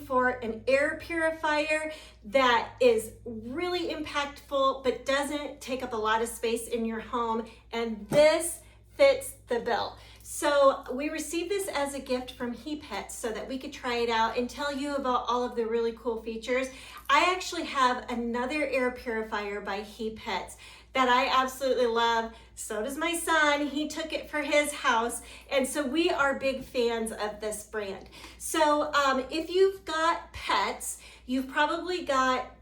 for an air purifier that is really impactful but doesn't take up a lot of space in your home, and this fits the bill. So we received this as a gift from HEAPETS so that we could try it out and tell you about all of the really cool features. I actually have another air purifier by HEAPETS that I absolutely love. So does my son. He took it for his house, and so we are big fans of this brand. So if you've got pets, you've probably got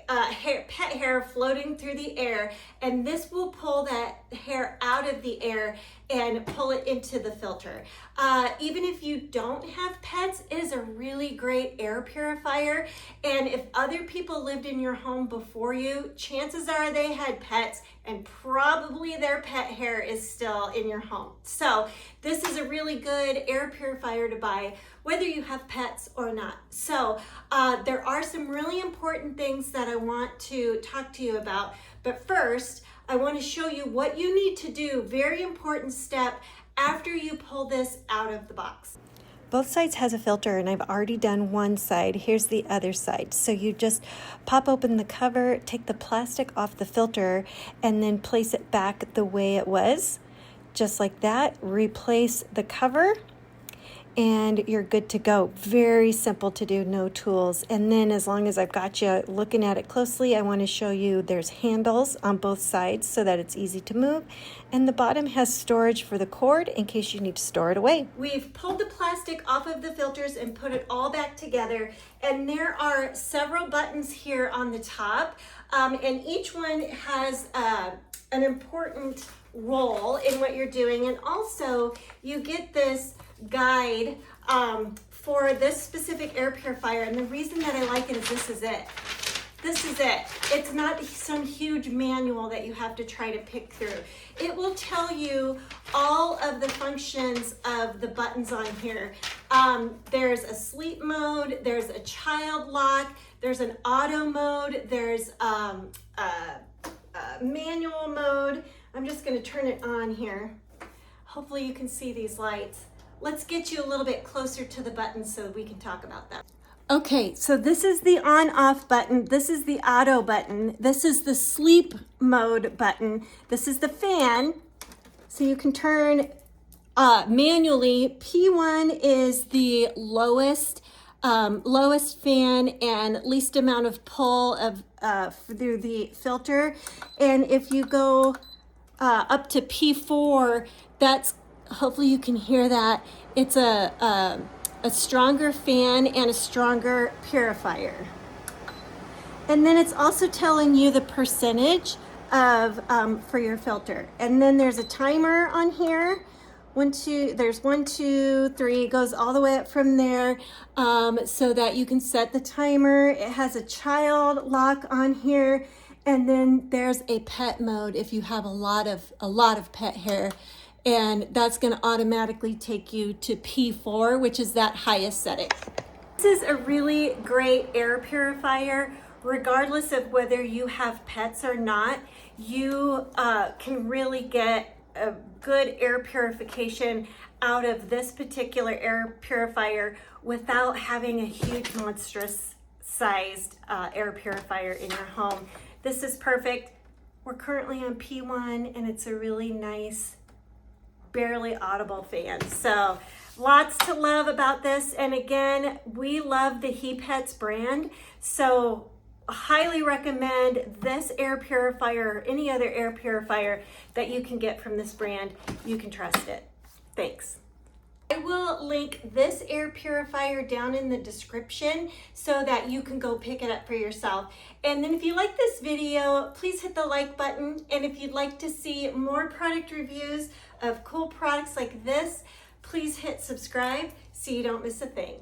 pet hair floating through the air, and this will pull that hair out of the air and pull it into the filter. Even if you don't have pets, it is a really great air purifier, and if other people lived in your home before you, chances are they had pets and probably their pet hair is still in your home. So this is a really good air purifier to buy whether you have pets or not. So there are some really important things that I want to talk to you about, but first I want to show you what you need to do, very important step, after you pull this out of the box. Both sides has a filter, and I've already done one side. Here's the other side. So you just pop open the cover, take the plastic off the filter, and then place it back the way it was. Just like that. Replace the cover, and you're good to go. Very simple to do, no tools. And then as long as I've got you looking at it closely, I want to show you there's handles on both sides so that it's easy to move. And the bottom has storage for the cord in case you need to store it away. We've pulled the plastic off of the filters and put it all back together. And there are several buttons here on the top. And each one has an important role in what you're doing. And also you get this guide for this specific air purifier, and the reason that I like it is this is it. This is it. It's not some huge manual that you have to try to pick through. It will tell you all of the functions of the buttons on here. There's a sleep mode, there's a child lock, there's an auto mode, there's a manual mode. I'm just going to turn it on here. Hopefully you can see these lights. Let's get you a little bit closer to the buttons so we can talk about that. Okay, so this is the on-off button. This is the auto button. This is the sleep mode button. This is the fan. So you can turn manually. P1 is the lowest fan and least amount of pull of through the filter. And if you go up to P4, that's, hopefully you can hear that, it's a stronger fan and a stronger purifier. And then it's also telling you the percentage of for your filter. And then there's a timer on here. There's 1, 2, 3, goes all the way up from there, so that you can set the timer. It has a child lock on here, and then there's a pet mode if you have a lot of pet hair. And that's going to automatically take you to P4, which is that highest setting. This is a really great air purifier. Regardless of whether you have pets or not, you can really get a good air purification out of this particular air purifier without having a huge monstrous sized air purifier in your home. This is perfect. We're currently on P1, and it's a really nice, barely audible fan. So lots to love about this. And again, we love the HEAPETS brand. So highly recommend this air purifier or any other air purifier that you can get from this brand. You can trust it. Thanks. I will link this air purifier down in the description so that you can go pick it up for yourself. And then if you like this video, please hit the like button. And if you'd like to see more product reviews of cool products like this, please hit subscribe so you don't miss a thing.